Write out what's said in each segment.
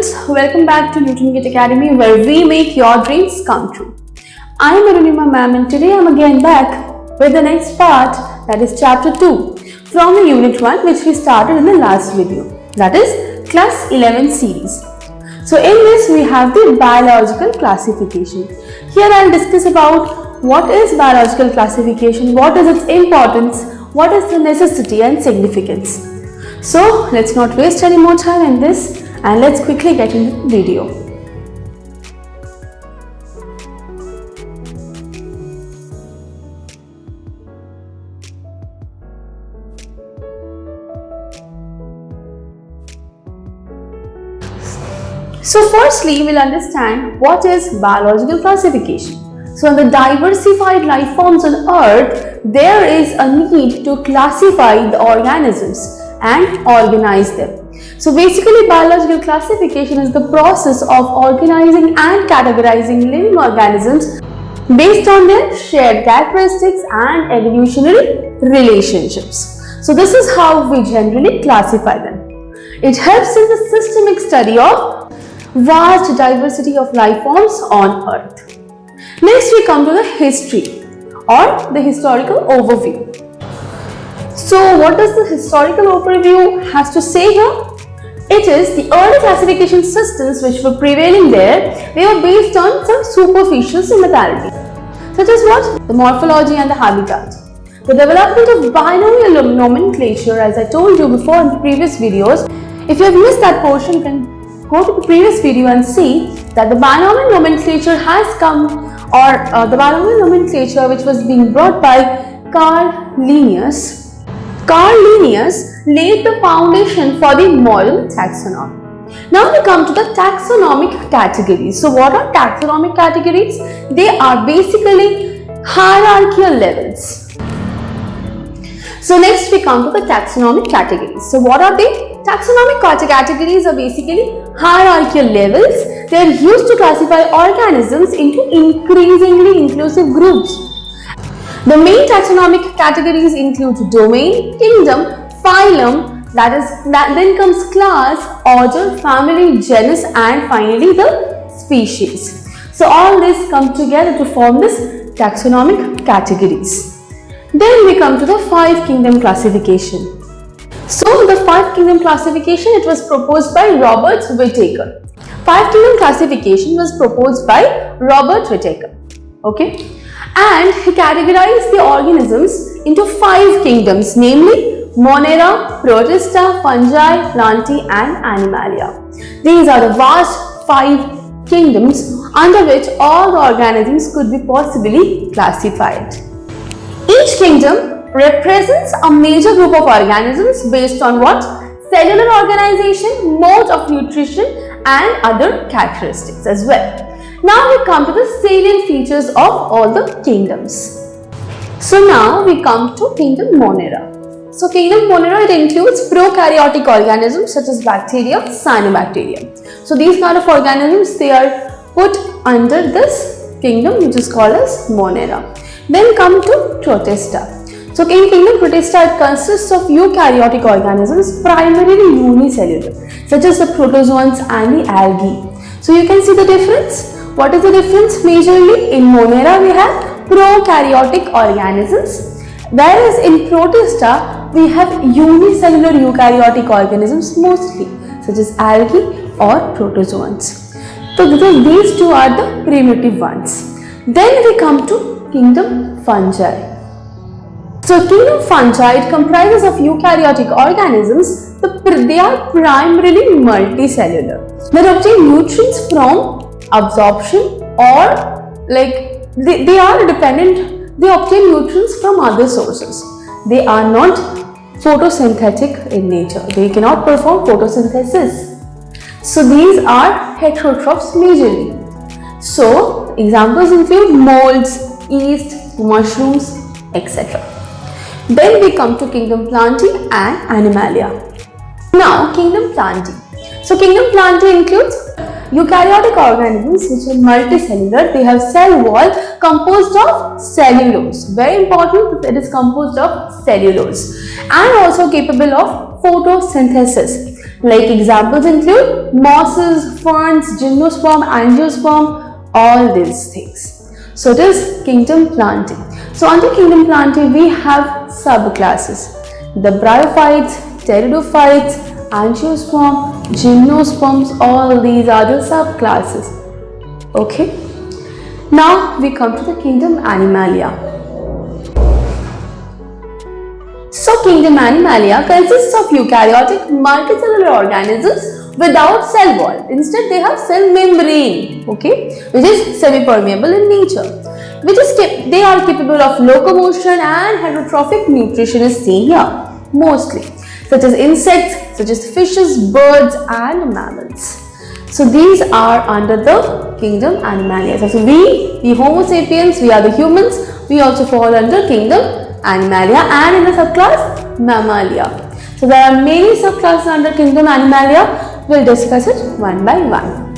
students, welcome back to Newton Gate Academy where we make your dreams come true. I am Arunima ma'am and today I am again back with the next part, that is chapter 2 from the unit 1 which we started in the last video, that is class 11 series. So in this we have the biological classification. Here I will discuss about what is biological classification, what is its importance, what is the necessity and significance. So let's not waste any more time in this and let's quickly get into the video. So firstly, we'll understand what is biological classification. So in the diversified life forms on earth, there is a need to classify the organisms and organize them. So basically biological classification is the process of organizing and categorizing living organisms based on their shared characteristics and evolutionary relationships. So this is how we generally classify them. It helps in the systemic study of vast diversity of life forms on earth. Next we come to the history or the historical overview. So what does the historical overview has to say here? It is the early classification systems which were prevailing there, they were based on some superficial similarity, such as what? The morphology and the habitat. The development of binomial nomenclature, as I told you before in the previous videos. If you have missed that portion, you can go to the previous video and see that the binomial nomenclature has come, or the binomial nomenclature which was being brought by Carl Linnaeus. Carl Linnaeus laid the foundation for the modern taxonomy. Now we come to the taxonomic categories. So what are taxonomic categories? They are basically hierarchical levels. So next we come to the taxonomic categories. So what are they? Taxonomic categories are basically hierarchical levels. They are used to classify organisms into increasingly inclusive groups. The main taxonomic categories include domain, kingdom, phylum, that then comes class, order, family, genus and finally the species. So all this come together to form this taxonomic categories. Then we come to the 5 kingdom classification. So the 5 kingdom classification, it was proposed by Robert Whittaker. 5 kingdom classification was proposed by Robert Whittaker. Okay. And he categorized the organisms into 5 kingdoms, namely Monera, Protista, Fungi, Plantae and Animalia. These are the vast 5 kingdoms under which all the organisms could be possibly classified. Each kingdom represents a major group of organisms based on what? Cellular organization, mode of nutrition and other characteristics as well. Now we come to the salient features of all the kingdoms. So now we come to kingdom Monera. So kingdom Monera, it includes prokaryotic organisms such as bacteria, cyanobacteria. So these kind of organisms, they are put under this kingdom which is called as Monera. Then come to Protista. So in kingdom Protista, it consists of eukaryotic organisms primarily unicellular such as the protozoans and the algae. So you can see the difference. What is the difference? Majorly in Monera we have prokaryotic organisms, whereas in Protista we have unicellular eukaryotic organisms mostly such as algae or protozoans. So these two are the primitive ones. Then we come to kingdom Fungi. So kingdom Fungi, it comprises of eukaryotic organisms. They are primarily multicellular. They obtain nutrients from absorption or they are dependent, they obtain nutrients from other sources. They are not photosynthetic in nature. They cannot perform photosynthesis. So these are heterotrophs majorly. So examples include molds, yeast, mushrooms, etc. Then we come to kingdom Plantae and Animalia. Now kingdom Plantae. So kingdom Plantae includes eukaryotic organisms which are multicellular. They have cell wall composed of cellulose. Very important, it is composed of cellulose and also capable of photosynthesis. Like examples include mosses, ferns, gymnosperm, angiosperm, all these things. So it is kingdom Plantae. So under kingdom Plantae we have subclasses. The bryophytes, pteridophytes, angiosperm, gymnosperms, all these are the subclasses. Okay. Now we come to the kingdom Animalia. So kingdom Animalia consists of eukaryotic multicellular organisms without cell wall. Instead they have cell membrane, okay, which is semi-permeable in nature. They are capable of locomotion and heterotrophic nutrition is seen here mostly, such as insects, such as fishes, birds and mammals. So these are under the kingdom Animalia. So we, the Homo sapiens, we are the humans, we also fall under kingdom Animalia and in the subclass Mammalia. So there are many subclasses under kingdom Animalia. We'll discuss it one by one.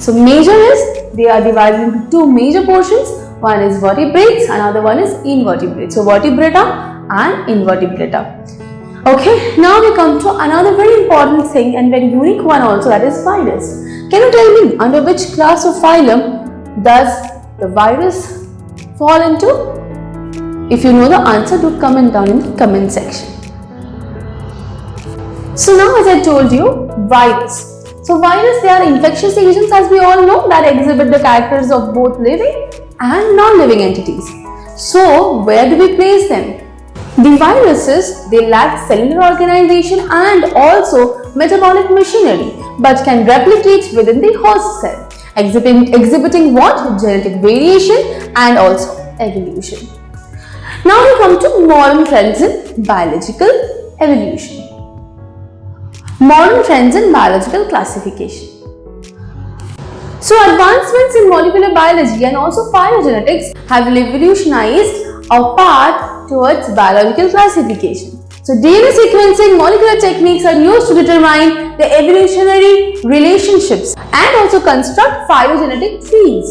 So major is, they are divided into two major portions. One is vertebrates, another one is invertebrates. So vertebrata and invertebrata. Okay, now we come to another very important thing and very unique one also, that is virus. Can you tell me under which class of phylum does the virus fall into? If you know the answer, do comment down in the comment section. So now as I told you, virus. So virus, they are infectious agents as we all know that exhibit the characters of both living and non-living entities. So where do we place them? The viruses, they lack cellular organization and also metabolic machinery but can replicate within the host cell, exhibiting what? Genetic variation and also evolution. Now we come to modern trends in biological evolution. Modern trends in biological classification. So advancements in molecular biology and also phylogenetics have revolutionized our path towards biological classification. So DNA sequencing molecular techniques are used to determine the evolutionary relationships and also construct phylogenetic trees.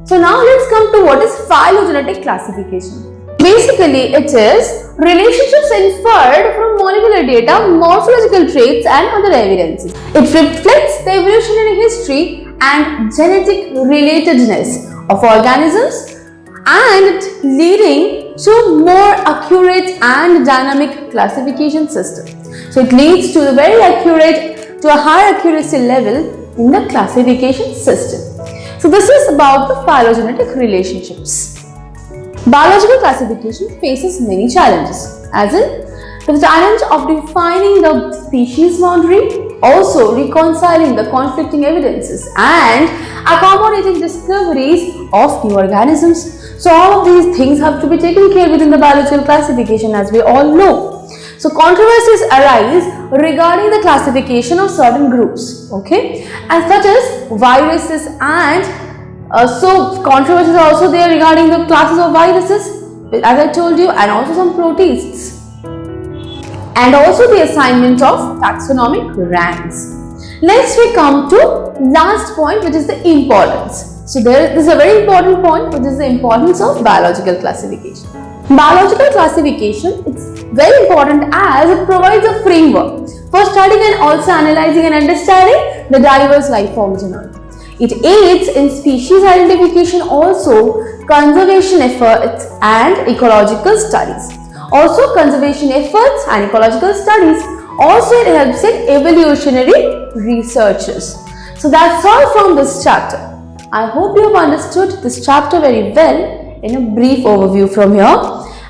So now let's come to what is phylogenetic classification. Basically, it is relationships inferred from molecular data, morphological traits and other evidences. It reflects the evolutionary history and genetic relatedness of organisms and leading to more accurate and dynamic classification system. So it leads to a very accurate, to a high accuracy level in the classification system. So this is about the phylogenetic relationships. Biological classification faces many challenges, as in the challenge of defining the species boundary, also reconciling the conflicting evidences and accommodating discoveries of new organisms. So all of these things have to be taken care within the biological classification, as we all know. So controversies arise regarding the classification of certain groups, okay, and such as viruses and so controversies are also there regarding the classes of viruses, as I told you, and also some protists, and also the assignment of taxonomic ranks. Next we come to last point, which is the importance. So this is a very important point, which is the importance of biological classification. Biological classification is very important as it provides a framework for studying and also analyzing and understanding the diverse life forms on Earth. It aids in species identification, also conservation efforts and ecological studies. Also conservation efforts and ecological studies. Also it helps in evolutionary researches. So that's all from this chapter. I hope you have understood this chapter very well in a brief overview from here.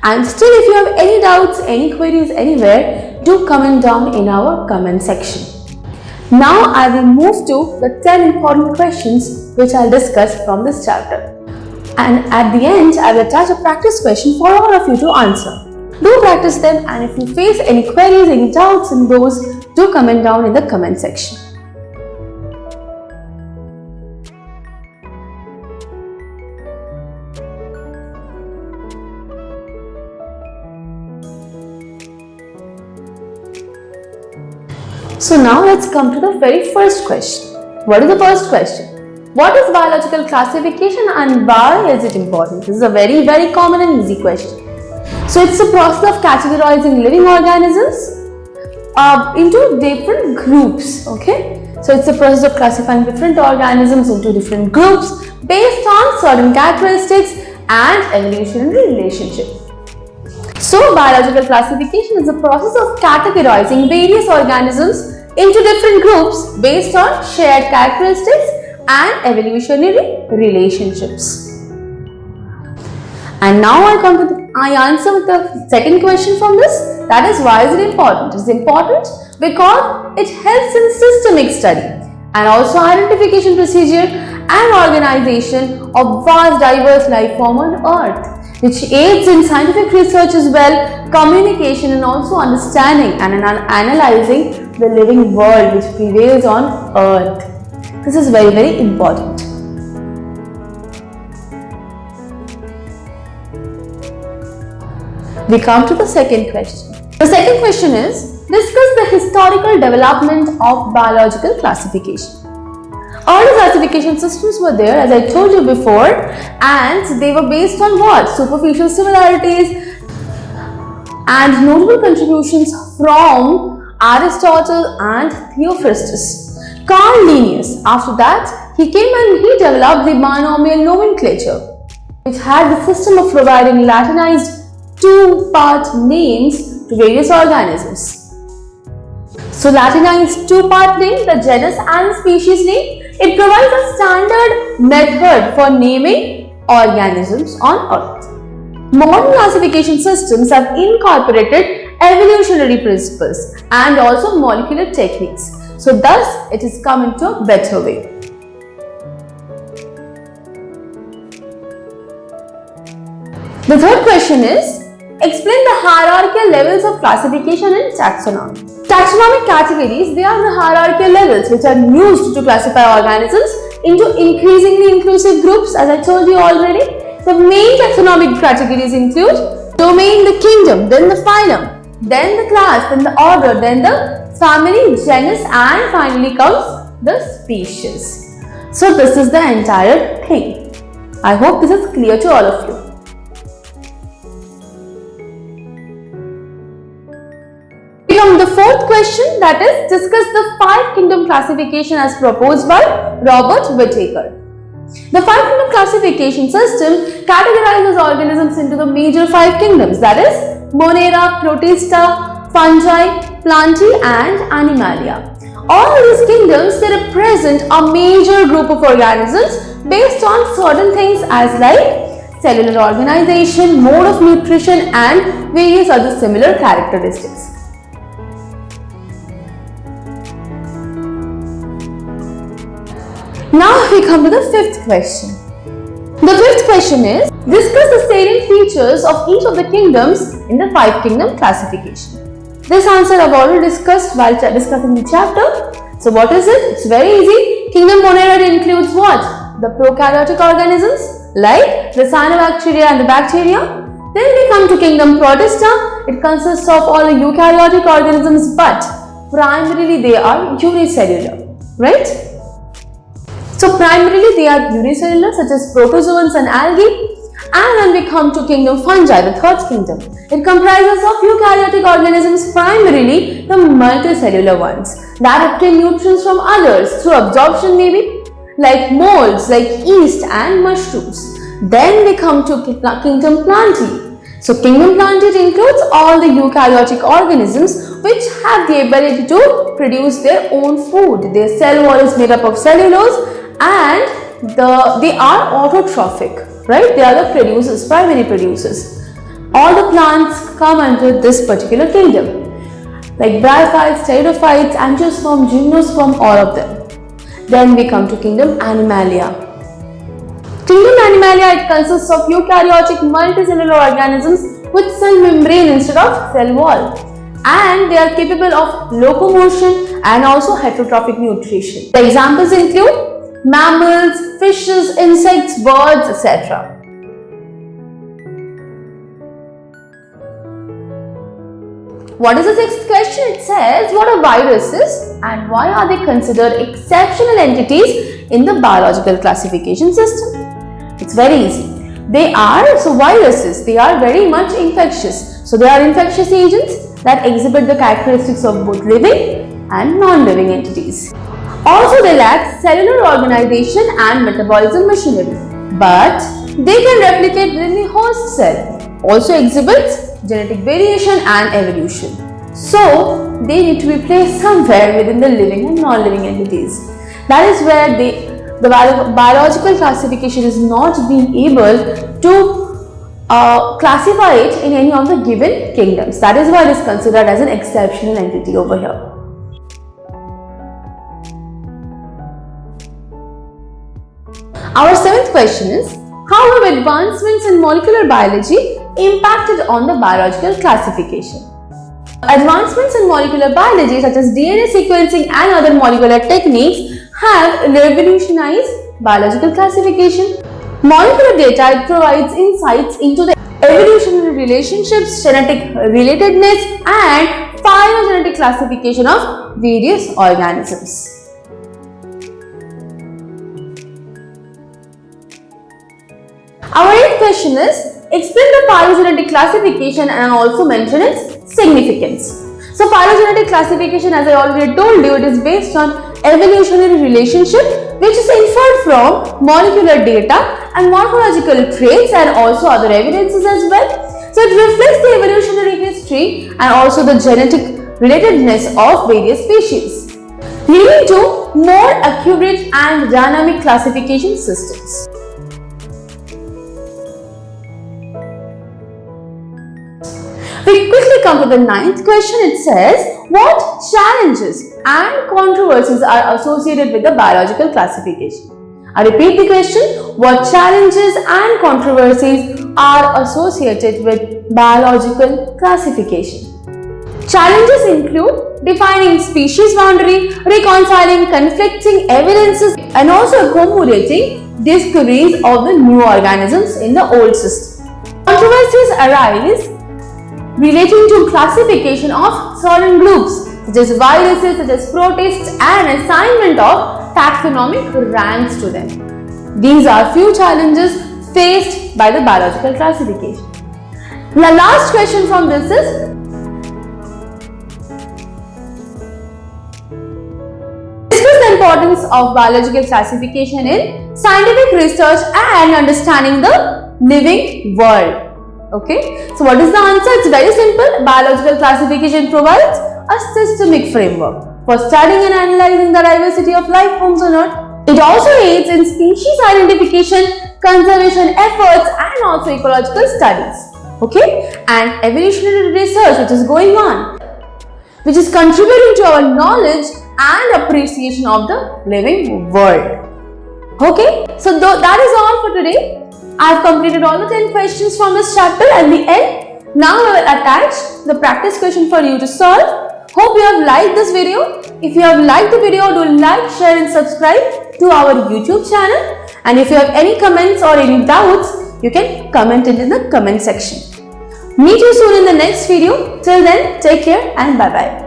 And still, if you have any doubts, any queries anywhere, do comment down in our comment section. Now I will move to the 10 important questions which I'll discuss from this chapter. And at the end, I will attach a practice question for all of you to answer. Do practice them, and if you face any queries, any doubts in those, do comment down in the comment section. So now let's come to the very first question. What is the first question? What is biological classification and why is it important? This is a very common and easy question. So it's the process of categorizing living organisms into different groups. Okay, so it's the process of classifying different organisms into different groups based on certain characteristics and evolutionary relationship. So biological classification is the process of categorizing various organisms into different groups based on shared characteristics and evolutionary relationships. And now I answer the second question from this, that is, why is it important? It is important because it helps in systemic study and also identification procedure and organization of vast diverse life form on earth, which aids in scientific research as well, communication, and also understanding and analyzing the living world which prevails on earth. This is very, very important. We come to the second question. The second question is, discuss the historical development of biological classification. Early classification systems were there, as I told you before, and they were based on what? Superficial similarities and notable contributions from Aristotle and Theophrastus. Carl Linnaeus, after that, he came and he developed the binomial nomenclature, which had the system of providing Latinized two-part names to various organisms. So Latinized two-part name, the genus and species name, it provides a standard method for naming organisms on Earth. Modern classification systems have incorporated evolutionary principles and also molecular techniques. So thus it has come into a better way. The third question is, explain the hierarchical levels of classification in taxonomy. Taxonomic categories, they are the hierarchical levels which are used to classify organisms into increasingly inclusive groups, as I told you already. The main taxonomic categories include domain, the kingdom, then the phylum, then the class, then the order, then the family, genus, and finally comes the species. So this is the entire thing. I hope this is clear to all of you. Come the fourth question, that is, discuss the 5 kingdom classification as proposed by Robert Whittaker. The 5 kingdom classification system categorizes organisms into the major 5 kingdoms, that is, Monera, Protista, Fungi, Plantae, and Animalia. All these kingdoms, they represent a major group of organisms based on certain things as like cellular organization, mode of nutrition, and various other similar characteristics. Now we come to the fifth question. The fifth question is, discuss the salient features of each of the kingdoms in the 5 kingdom classification. This answer I've already discussed while discussing the chapter. So what is it? It's very easy. Kingdom Monera includes what? The prokaryotic organisms like the cyanobacteria and the bacteria. Then we come to kingdom Protista. It consists of all the eukaryotic organisms, but primarily they are unicellular, right? So primarily they are unicellular, such as protozoans and algae. And then we come to kingdom Fungi, the third kingdom. It comprises of eukaryotic organisms, primarily the multicellular ones that obtain nutrients from others through absorption, maybe like molds, like yeast and mushrooms. Then we come to kingdom Plantae. So kingdom Plantae includes all the eukaryotic organisms which have the ability to produce their own food. Their cell wall is made up of cellulose and they are autotrophic, right? They are the producers, primary producers. All the plants come under this particular kingdom, like bryophytes, pteridophytes, angiosperm, gymnosperm, all of them. Then we come to kingdom Animalia. Kingdom Animalia, it consists of eukaryotic multicellular organisms with cell membrane instead of cell wall, and they are capable of locomotion and also heterotrophic nutrition. The examples include mammals, fishes, insects, birds, etc. What is the sixth question? It says, what are viruses and why are they considered exceptional entities in the biological classification system? It's very easy. Viruses, they are very much infectious. So they are infectious agents that exhibit the characteristics of both living and non-living entities. Also, they lack cellular organization and metabolism machinery, but they can replicate within the host cell. Also exhibits genetic variation and evolution. So, they need to be placed somewhere within the living and non-living entities. That is where the biological classification is not being able to classify it in any of the given kingdoms. That is why it is considered as an exceptional entity over here. Our seventh question is, how have advancements in molecular biology impacted on the biological classification? Advancements in molecular biology such as DNA sequencing and other molecular techniques have revolutionized biological classification. Molecular data provides insights into the evolutionary relationships, genetic relatedness, and phylogenetic classification of various organisms. Our eighth question is, explain the phylogenetic classification and also mention its significance. So, phylogenetic classification, as I already told you, it is based on evolutionary relationship which is inferred from molecular data and morphological traits and also other evidences as well. So, it reflects the evolutionary history and also the genetic relatedness of various species, leading to more accurate and dynamic classification systems. We quickly come to the ninth question. It says, what challenges and controversies are associated with the biological classification? I repeat the question, what challenges and controversies are associated with biological classification? Challenges include defining species boundary, reconciling conflicting evidences, and also accommodating discoveries of the new organisms in the old system. Controversies arise relating to classification of certain groups such as viruses, such as protists, and assignment of taxonomic ranks to them. These are few challenges faced by the biological classification. The last question from this is, discuss the importance of biological classification in scientific research and understanding the living world. Okay, so what is the answer? It's very simple. Biological classification provides a systemic framework for studying and analyzing the diversity of life forms on Earth. It also aids in species identification, conservation efforts, and also ecological studies. Okay, and evolutionary research which is going on, which is contributing to our knowledge and appreciation of the living world. Okay, so that is all for today. I have completed all the 10 questions from this chapter at the end. Now I will attach the practice question for you to solve. Hope you have liked this video. If you have liked the video, do like, share and subscribe to our YouTube channel. And if you have any comments or any doubts, you can comment it in the comment section. Meet you soon in the next video. Till then, take care and bye-bye.